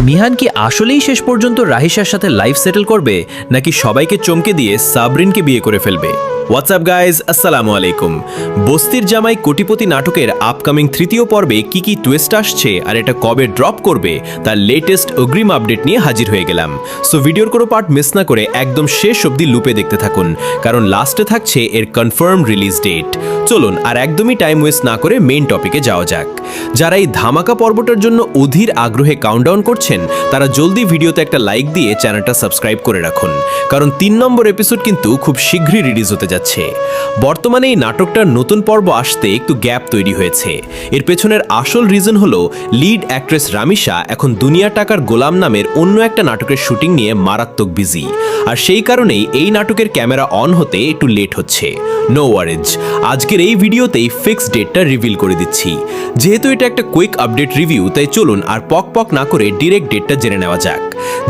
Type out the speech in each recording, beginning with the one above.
নিহান কি আসলেই শেষ পর্যন্ত রাহিসার সাথে লাইফ সেটেল করবে নাকি সবাইকে চমকে দিয়ে সাবরিনকে বিয়ে করে ফেলবে? হোয়াটসঅ্যাপ গাইজ, আসসালামু আলাইকুম। বস্তির জামাই কোটিপতি নাটকের আপকামিং তৃতীয় পর্বে কি কি টুইস্ট আসছে আর এটা কবে ড্রপ করবে তার লেটেস্ট অগ্রিম আপডেট নিয়ে হাজির হয়ে গেলাম। সো ভিডিওর কোনো পার্ট মিস না করে একদম শেষ অবধি লুপে দেখতে থাকুন, কারণ লাস্টে থাকছে এর কনফার্ম রিলিজ ডেট। চলুন আর একদমই টাইম ওয়েস্ট না করে মেইন টপিকে যাওয়া যাক। যারা এই ধামাকা পর্বটার জন্য অধীর আগ্রহে কাউন্টডাউন করছেন তারা জলদি ভিডিওতে একটা লাইক দিয়ে চ্যানেলটা সাবস্ক্রাইব করে রাখুন, কারণ 3 নম্বর এপিসোড কিন্তু খুব শীঘ্রই রিলিজ হতে যাচ্ছে। বর্তমানে এই নাটকটার নতুন পর্ব আসতে একটু গ্যাপ তৈরি হয়েছে। এর পেছনের আসল রিজন হলো লিড অ্যাক্ট্রেস রামিসা এখন দুনিয়া টাকার গোলাম নামের অন্য একটা নাটকের শুটিং নিয়ে মারাত্মক বিজি, আর সেই কারণেই এই নাটকের ক্যামেরা অন হতে একটু লেট হচ্ছে। নো ওয়ারিজ, আজকের এই ভিডিওতেই ফিক্স ডেটটা রিভিল করে দিচ্ছি। যেহেতু এটা একটা কুইক আপডেট রিভিউ, তাই চলুন আর পক না করে ডিরেক্ট ডেটটা জেনে নেওয়া যাক।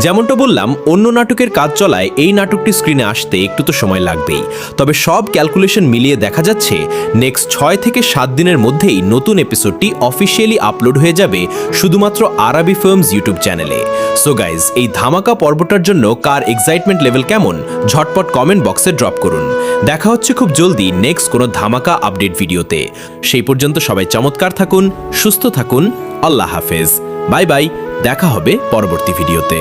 যেমনটা বললাম, অন্য নাটকের কাজ চলায় এই নাটকটি স্ক্রিনে আসতে একটু তো সময় লাগবেই, তবে সব ক্যালকুলেশন মিলিয়ে দেখা যাচ্ছে নেক্সট 6 থেকে 7 দিনের মধ্যেই নতুন এপিসোডটি অফিসিয়ালি আপলোড হয়ে যাবে শুধুমাত্র আরাবি ফিল্মস ইউটিউব চ্যানেলে। সো গাইজ, এই ধামাকা পর্বটার জন্য কার এক্সাইটমেন্ট লেভেল কেমন ঝটপট কমেন্ট বক্সে ড্রপ করুন। দেখা হচ্ছে খুব জলদি নেক্সট কোনো ধামাকা আপডেট ভিডিওতে। সেই পর্যন্ত সবাই চমৎকার থাকুন, সুস্থ থাকুন। আল্লাহ হাফেজ, বাই বাই, দেখা হবে পরবর্তী ভিডিওতে।